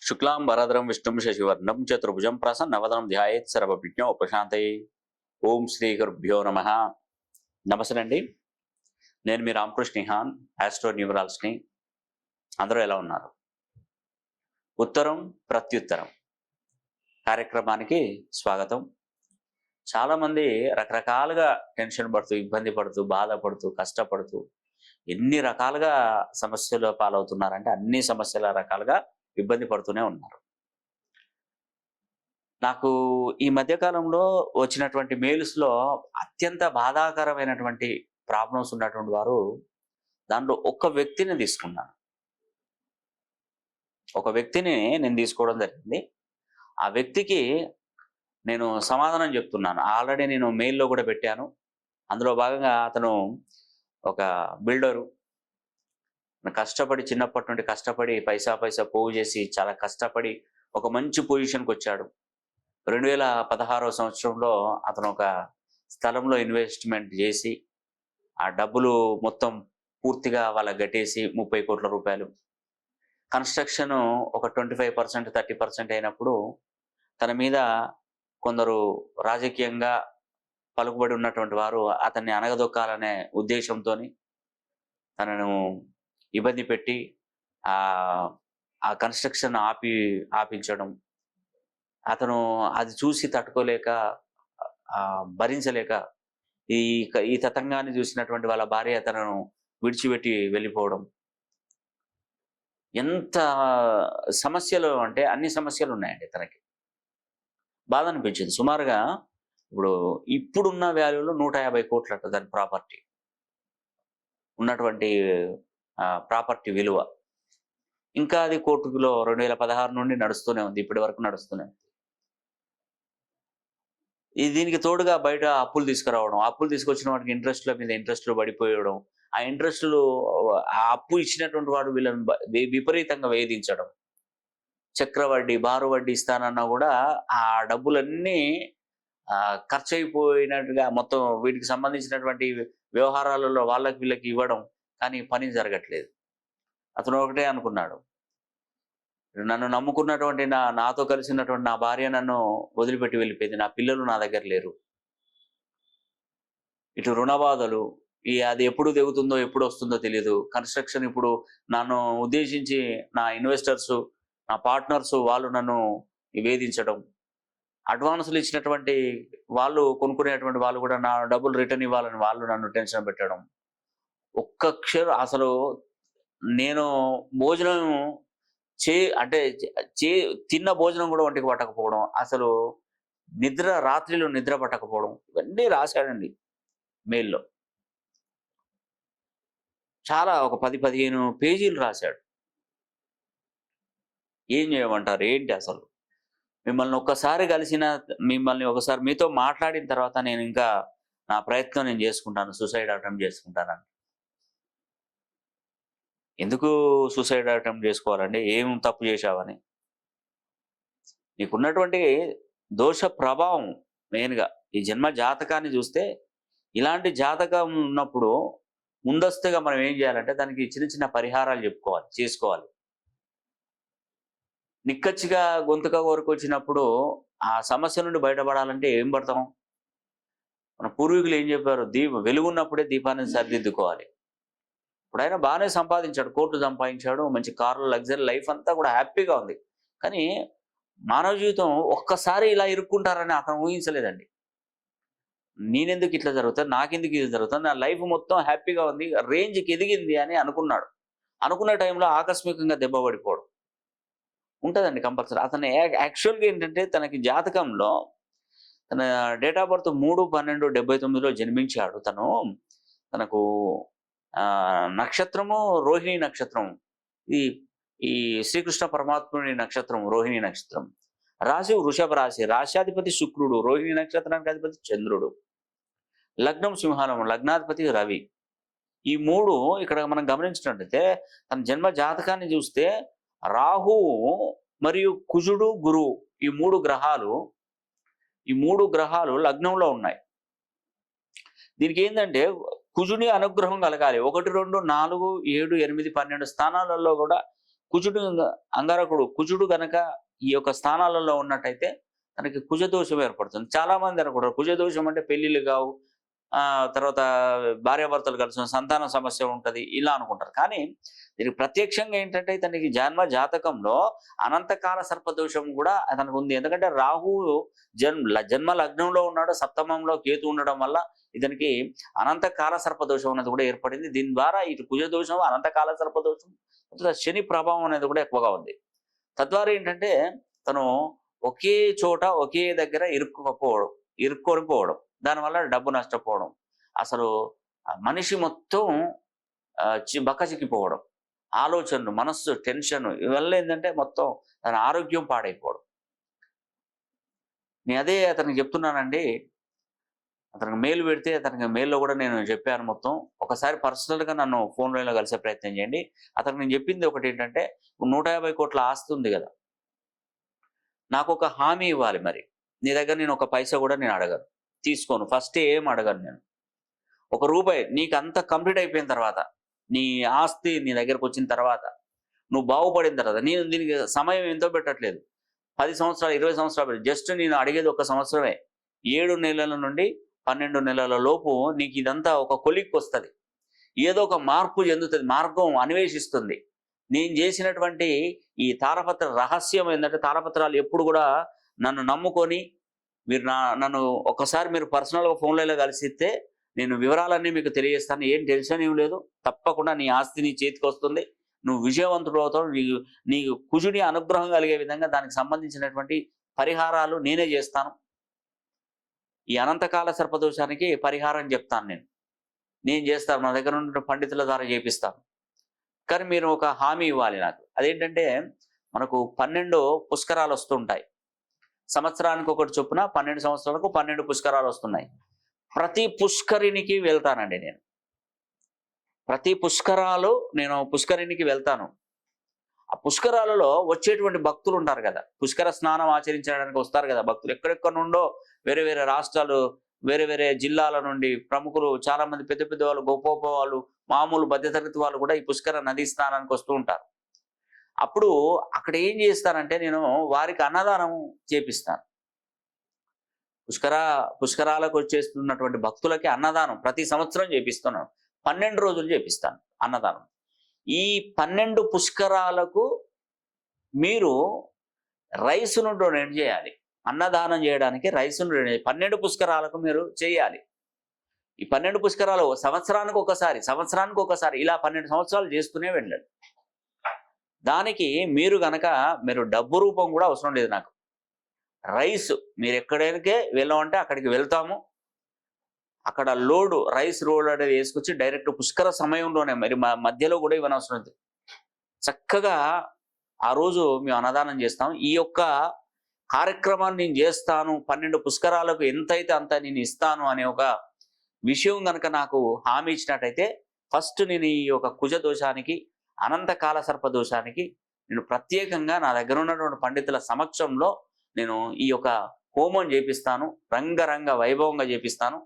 శుక్లాం వరదరం విష్ణుం శశివర్ణం చతుర్భుజం ప్రసన్నవదనం ధ్యాయేత్ సర్వవిజ్ఞ ఉపశాంతయే. ఓం శ్రీ గురుభ్యో నమ. నమస్తే అండి. నేను మీ రామకృష్ణ నిహాన్, ఆస్ట్రో న్యూమరాల్స్ని. అందరూ ఎలా ఉన్నారు? ఉత్తరం ప్రత్యుత్తరం కార్యక్రమానికి స్వాగతం. చాలామంది రకరకాలుగా టెన్షన్ పడుతూ, ఇబ్బంది పడుతూ, బాధపడుతూ, కష్టపడుతూ ఎన్ని రకాలుగా సమస్యలు పాలవుతున్నారంటే అన్ని సమస్యల రకాలుగా ఇబ్బంది పడుతూనే ఉన్నారు. నాకు ఈ మధ్యకాలంలో వచ్చినటువంటి మెయిల్స్లో అత్యంత బాధాకరమైనటువంటి ప్రాబ్లమ్స్ ఉన్నటువంటి వారు, దాంట్లో ఒక వ్యక్తిని తీసుకున్నాను. ఒక వ్యక్తిని నేను తీసుకోవడం జరిగింది. ఆ వ్యక్తికి నేను సమాధానం చెప్తున్నాను. ఆల్రెడీ నేను మెయిల్లో కూడా పెట్టాను. అందులో భాగంగా అతను ఒక బిల్డరు. కష్టపడి చిన్నప్పటి నుండి కష్టపడి పైసా పోగు చేసి చాలా కష్టపడి ఒక మంచి పొజిషన్కి వచ్చాడు. 2016వ సంవత్సరంలో అతను ఒక స్థలంలో ఇన్వెస్ట్మెంట్ చేసి ఆ డబ్బులు మొత్తం పూర్తిగా వాళ్ళకి గట్టేసి 30 కోట్ల రూపాయలు. కన్స్ట్రక్షన్ ఒక 25%, 30% అయినప్పుడు తన మీద కొందరు రాజకీయంగా పలుకుబడి ఉన్నటువంటి వారు అతన్ని అణగదొక్కాలనే ఉద్దేశంతో తనను ఇబ్బంది పెట్టి ఆ కన్స్ట్రక్షన్ ఆపించడం. అతను అది చూసి తట్టుకోలేక, భరించలేక ఈ తతంగాన్ని చూసినటువంటి వాళ్ళ భార్య తనను విడిచిపెట్టి వెళ్ళిపోవడం. ఎంత సమస్యలు అంటే అన్ని సమస్యలు ఉన్నాయండి తనకి. బాధ అనిపించింది. సుమారుగా ఇప్పుడున్న వాల్యూలో 150 కోట్లట దాని ప్రాపర్టీ, ఉన్నటువంటి ప్రాపర్టీ విలువ. ఇంకా అది కోర్టులో 2016 నుండి నడుస్తూనే ఉంది, ఇప్పటి వరకు నడుస్తూనే ఉంది. దీనికి తోడుగా బయట అప్పులు తీసుకురావడం, అప్పులు తీసుకొచ్చిన వాటికి ఇంట్రెస్ట్ల మీద ఇంట్రెస్ట్లు పడిపోయడం, ఆ ఇంట్రెస్టులు ఆ అప్పు ఇచ్చినటువంటి వాడు వీళ్ళని విపరీతంగా వేధించడం. చక్రవడ్డీ, బారు వడ్డీ ఇస్తానన్నా కూడా ఆ డబ్బులన్నీ ఖర్చు అయిపోయినట్టుగా మొత్తం వీటికి సంబంధించినటువంటి వ్యవహారాలలో వాళ్ళకి వీళ్ళకి ఇవ్వడం, కానీ పని జరగట్లేదు. అతను ఒకటే అనుకున్నాడు, నన్ను నమ్ముకున్నటువంటి నాతో కలిసినటువంటి నా భార్య నన్ను వదిలిపెట్టి వెళ్ళిపోయింది, నా పిల్లలు నా దగ్గర లేరు, ఇటు రుణబాధలు, అది ఎప్పుడు దిగుతుందో ఎప్పుడు వస్తుందో తెలియదు. కన్స్ట్రక్షన్ ఇప్పుడు నన్ను ఉద్దేశించి నా ఇన్వెస్టర్స్, నా పార్ట్నర్స్ వాళ్ళు నన్ను వేధించడం, అడ్వాన్సులు ఇచ్చినటువంటి వాళ్ళు, కొనుక్కునేటువంటి వాళ్ళు కూడా నా డబ్బులు రిటర్న్ ఇవ్వాలని వాళ్ళు నన్ను టెన్షన్ పెట్టడం. ఒక్క క్షణం అసలు నేను భోజనం తిన్న భోజనం కూడా ఒంటికి పట్టకపోవడం, అసలు రాత్రిలో నిద్ర పట్టకపోవడం, ఇవన్నీ రాశాడండి మెయిల్లో. చాలా ఒక 10-15 పేజీలు రాశాడు. ఏం చేయమంటారు? ఏంటి అసలు? మిమ్మల్ని ఒకసారి మీతో మాట్లాడిన తర్వాత నేను ఇంకా నా ప్రయత్నం నేను చేసుకుంటాను, సూసైడ్ అటెంప్ట్ చేసుకుంటానని. ఎందుకు సూసైడ్ అటెంప్ట్ చేసుకోవాలండి? ఏం తప్పు చేశావని? నీకున్నటువంటి దోష ప్రభావం మెయిన్గా ఈ జన్మ జాతకాన్ని చూస్తే, ఇలాంటి జాతకం ఉన్నప్పుడు ముందస్తుగా మనం ఏం చేయాలంటే దానికి చిన్న చిన్న పరిహారాలు చేసుకోవాలి. నిక్కచ్చిగా గొంతుక వరకు వచ్చినప్పుడు ఆ సమస్య నుండి బయటపడాలంటే ఏం పడతాం? మన పూర్వీకులు ఏం చెప్పారు? వెలుగున్నప్పుడే దీపాన్ని సరిదిద్దుకోవాలి. ఇప్పుడు ఆయన బాగానే సంపాదించాడు, కోట్లు సంపాదించాడు, మంచి కార్లు, లగ్జరీ లైఫ్ అంతా కూడా హ్యాపీగా ఉంది. కానీ మానవ జీవితం ఒక్కసారి ఇలా ఇరుక్కుంటారని అతను ఊహించలేదండి. నేనెందుకు ఇట్లా జరుగుతుంది, నాకెందుకు ఇది జరుగుతుంది, నా లైఫ్ మొత్తం హ్యాపీగా ఉంది, రేంజ్కి ఎదిగింది అని అనుకున్నాడు. అనుకున్న టైంలో ఆకస్మికంగా దెబ్బ పడిపోవడం ఉంటుందండి కంపల్సరీ. అతను యాక్చువల్గా ఏంటంటే తనకి జాతకంలో తన డేట్ ఆఫ్ బర్త్ 3/12/79లో జన్మించాడు. తనకు నక్షత్రము రోహిణి నక్షత్రం. ఈ శ్రీకృష్ణ పరమాత్ముని నక్షత్రం రోహిణి నక్షత్రం. రాశి వృషభ రాశి, రాశ్యాధిపతి శుక్రుడు, రోహిణి నక్షత్రానికి అధిపతి చంద్రుడు, లగ్నం సింహాలం, లగ్నాధిపతి రవి. ఈ 3 ఇక్కడ మనం గమనించినట్లయితే తన జన్మ జాతకాన్ని చూస్తే రాహువు మరియు కుజుడు, గురువు, ఈ 3 గ్రహాలు లగ్నంలో ఉన్నాయి. దీనికి ఏంటంటే కుజుని అనుగ్రహం కలగాలి. 1, 2, 4, 7, 8, 12 స్థానాలలో కూడా కుజుడు అంగారకుడు కుజుడు గనక ఈ యొక్క స్థానాలలో ఉన్నట్టయితే తనకి కుజదోషం ఏర్పడుతుంది. చాలా మంది అనుకుంటారు కుజదోషం అంటే పెళ్లిళ్ళు కావు, తర్వాత భార్యాభర్తలు కలిసిన సంతాన సమస్య ఉంటది ఇలా అనుకుంటారు. కానీ దీనికి ప్రత్యక్షంగా ఏంటంటే ఇతనికి జన్మ జాతకంలో అనంతకాల సర్పదోషం కూడా అతనికి ఉంది. ఎందుకంటే రాహువు జన్మ లగ్నంలో ఉన్నాడు, సప్తమంలో కేతు ఉండడం వల్ల ఇతనికి అనంతకాల సర్పదోషం అనేది కూడా ఏర్పడింది. దీని ద్వారా ఇటు కుజదోషం, అనంతకాల సర్పదోషం, శని ప్రభావం అనేది కూడా ఎక్కువగా ఉంది. తద్వారా ఏంటంటే తను ఒకే చోట ఒకే దగ్గర ఇరుక్కొని పోవడం, దానివల్ల డబ్బు నష్టపోవడం, అసలు మనిషి మొత్తం బక్కచిక్కిపోవడం, ఆలోచనలు, మనస్సు టెన్షన్, ఇవల్ల ఏంటంటే మొత్తం తన ఆరోగ్యం పాడైపోవడం. నేను అదే అతనికి చెప్తున్నానండి. అతనికి మెయిల్ పెడితే అతనికి మెయిల్లో కూడా నేను చెప్పాను మొత్తం. ఒకసారి పర్సనల్గా నన్ను ఫోన్ లైన్లో కలిసే ప్రయత్నం చేయండి. అతనికి నేను చెప్పింది ఒకటి ఏంటంటే 150 కోట్ల ఆస్తి ఉంది కదా, నాకు ఒక హామీ ఇవ్వాలి. మరి నీ దగ్గర నేను ఒక పైసా కూడా నేను అడగను, తీసుకోను, ఫస్ట్ ఏం అడగను నేను. ₹1 నీకు అంతా కంప్లీట్ అయిపోయిన తర్వాత, నీ ఆస్తి నీ దగ్గరకు వచ్చిన తర్వాత, నువ్వు బాగుపడిన తర్వాత, నేను దీనికి సమయం ఎంతో పెట్టట్లేదు, 10 సంవత్సరాలు 20 సంవత్సరాలు, జస్ట్ నేను అడిగేది 1 సంవత్సరమే. 7 నెలల నుండి 12 నెలల లోపు నీకు ఇదంతా ఒక కొలిక్కి వస్తుంది, ఏదో ఒక మార్పు చెందుతుంది, మార్గం అన్వేషిస్తుంది. నేను చేసినటువంటి ఈ తారపత్ర రహస్యం ఏంటంటే, తారపత్రాలు ఎప్పుడు కూడా నన్ను నమ్ముకొని మీరు నన్ను ఒక్కసారి మీరు పర్సనల్గా ఫోన్లలో కలిసిస్తే నేను వివరాలన్నీ మీకు తెలియజేస్తాను. ఏం టెన్షన్ ఏం లేదు, తప్పకుండా నీ ఆస్తి నీ చేతికి వస్తుంది, నువ్వు విజయవంతుడు అవుతావు. నీకు కుజుని అనుగ్రహం కలిగే విధంగా దానికి సంబంధించినటువంటి పరిహారాలు నేనే చేస్తాను. ఈ అనంతకాల సర్పదోషానికి పరిహారం చెప్తాను, నేను చేస్తాను, నా దగ్గర ఉన్న పండితుల ద్వారా చేపిస్తాను. కానీ మీరు ఒక హామీ ఇవ్వాలి నాకు. అదేంటంటే మనకు 12 పుష్కరాలు వస్తుంటాయి, సంవత్సరానికి ఒకటి చొప్పున 12 సంవత్సరాలకు 12 పుష్కరాలు వస్తున్నాయి. ప్రతి పుష్కరిణికి వెళ్తానండి నేను. ప్రతి నేను పుష్కరిణికి వెళ్తాను. ఆ పుష్కరాలలో వచ్చేటువంటి భక్తులు ఉంటారు కదా, పుష్కర స్నానం ఆచరించడానికి వస్తారు కదా భక్తులు, ఎక్కడెక్కడ నుండో వేరే వేరే రాష్ట్రాలు, వేరే వేరే జిల్లాల నుండి ప్రముఖులు, చాలా మంది పెద్ద పెద్ద వాళ్ళు, గొప్ప గొప్ప వాళ్ళు, మామూలు మధ్యతరగతి వాళ్ళు కూడా ఈ పుష్కర నదీ స్నానానికి వస్తూ ఉంటారు. అప్పుడు అక్కడ ఏం చేస్తానంటే నేను వారికి అన్నదానం చేపిస్తాను. పుష్కరాలకు వచ్చేస్తున్నటువంటి భక్తులకి అన్నదానం ప్రతి సంవత్సరం చేపిస్తున్నాను. 12 రోజులు చేపిస్తాను అన్నదానం. ఈ 12 పుష్కరాలకు మీరు రైసును డొనేట్ చేయాలి. అన్నదానం చేయడానికి రైసును 12 పుష్కరాలకు మీరు చేయాలి. ఈ 12 పుష్కరాలు సంవత్సరానికి ఒకసారి ఇలా 12 సంవత్సరాలు చేస్తూనే వెళ్ళండి. దానికి మీరు డబ్బు రూపం కూడా అవసరం లేదు నాకు. రైస్ మీరు ఎక్కడికే వెళ్ళమంటే అక్కడికి వెళ్తాము. అక్కడ రైస్ లోడ్ అనేది వేసుకొచ్చి డైరెక్ట్ పుష్కర సమయంలోనే, మరి మధ్యలో కూడా ఇవ్వనవసరం లేదు, చక్కగా ఆ రోజు మేము అన్నదానం చేస్తాం. ఈ యొక్క కార్యక్రమాన్ని నేను చేస్తాను, 12 పుష్కరాలకు ఎంతైతే అంత నేను ఇస్తాను అనే ఒక విషయం కనుక నాకు హామీ ఇచ్చినట్టయితే, ఫస్ట్ నేను ఈ యొక్క కుజ దోషానికి, అనంతకాల సర్ప దోషానికి నేను ప్రత్యేకంగా నా దగ్గర ఉన్నటువంటి పండితుల సమక్షంలో నేను ఈ యొక్క హోమం చేపిస్తాను, రంగరంగ వైభవంగా చేపిస్తాను.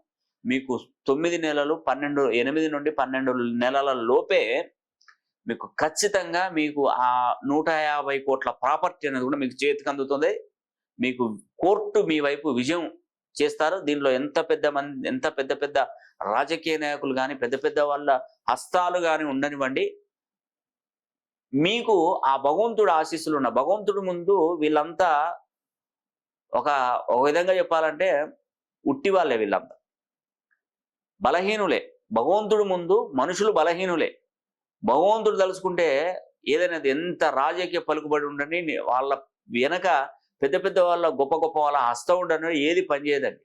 మీకు 9 నెలలు 8 నుండి 12 నెలల లోపే మీకు ఖచ్చితంగా మీకు ఆ 150 కోట్ల ప్రాపర్టీ అనేది కూడా మీకు చేతికి అందుతుంది. మీకు కోర్టు మీ వైపు విజయం చేస్తారు. దీనిలో ఎంత పెద్ద పెద్ద రాజకీయ నాయకులు కానీ, పెద్ద పెద్ద వాళ్ళ హస్తాలు కానీ ఉండనివ్వండి, మీకు ఆ భగవంతుడు ఆశీస్సులు ఉన్న, భగవంతుడి ముందు వీళ్ళంతా ఒక విధంగా చెప్పాలంటే ఉట్టి వాళ్ళే, వీళ్ళంతా బలహీనులే. భగవంతుడి ముందు మనుషులు బలహీనులే. భగవంతుడు తలుచుకుంటే ఏదైనా ఎంత రాజకీయ పలుకుబడి ఉండని, వాళ్ళ వెనక పెద్ద పెద్ద వాళ్ళ గొప్ప గొప్ప వాళ్ళ హస్తం ఉండని ఏది పనిచేయదండి.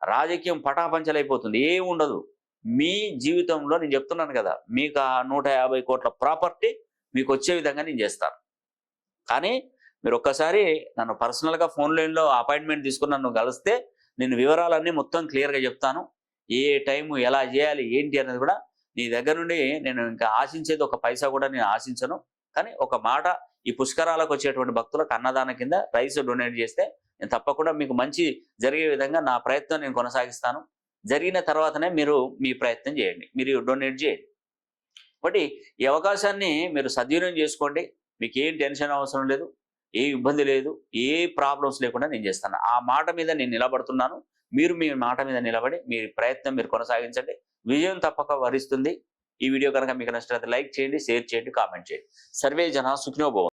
రాజకీయం పటాపంచలైపోతుంది, ఏమి ఉండదు. మీ జీవితంలో నేను చెప్తున్నాను కదా, మీకు ఆ 150 కోట్ల ప్రాపర్టీ మీకు వచ్చే విధంగా నేను చేస్తాను. కానీ మీరు ఒక్కసారి నన్ను పర్సనల్గా ఫోన్ లైన్లో అపాయింట్మెంట్ తీసుకుని నన్ను కలిస్తే నేను వివరాలన్నీ మొత్తం క్లియర్గా చెప్తాను. ఏ టైము ఎలా చేయాలి ఏంటి అనేది కూడా నీ దగ్గర నుండి నేను ఇంకా ఆశించేది ఒక పైసా కూడా నేను ఆశించను. కానీ ఒక మాట, ఈ పుష్కరాలకు వచ్చేటువంటి భక్తులకు అన్నదానం కింద రైస్ డొనేట్ చేస్తే నేను తప్పకుండా మీకు మంచి జరిగే విధంగా నా ప్రయత్నం నేను కొనసాగిస్తాను. జరిగిన తర్వాతనే మీరు మీ ప్రయత్నం చేయండి, మీరు డొనేట్ చేయండి. కాబట్టి ఈ అవకాశాన్ని మీరు సద్వినియోగం చేసుకోండి. మీకు ఏం టెన్షన్ అవసరం లేదు, ఏ ఇబ్బంది లేదు, ఏ ప్రాబ్లమ్స్ లేకుండా నేను చేస్తాను. ఆ మాట మీద నేను నిలబడుతున్నాను. మీరు మీ మాట మీద నిలబడి మీ ప్రయత్నం మీరు కొనసాగించండి. విజయం తప్పక వరిస్తుంది. ఈ వీడియో కనుక మీకు నచ్చినట్లయితే లైక్ చేయండి, షేర్ చేయండి, కామెంట్ చేయండి. సర్వే జనా సుఖినో భవంతు.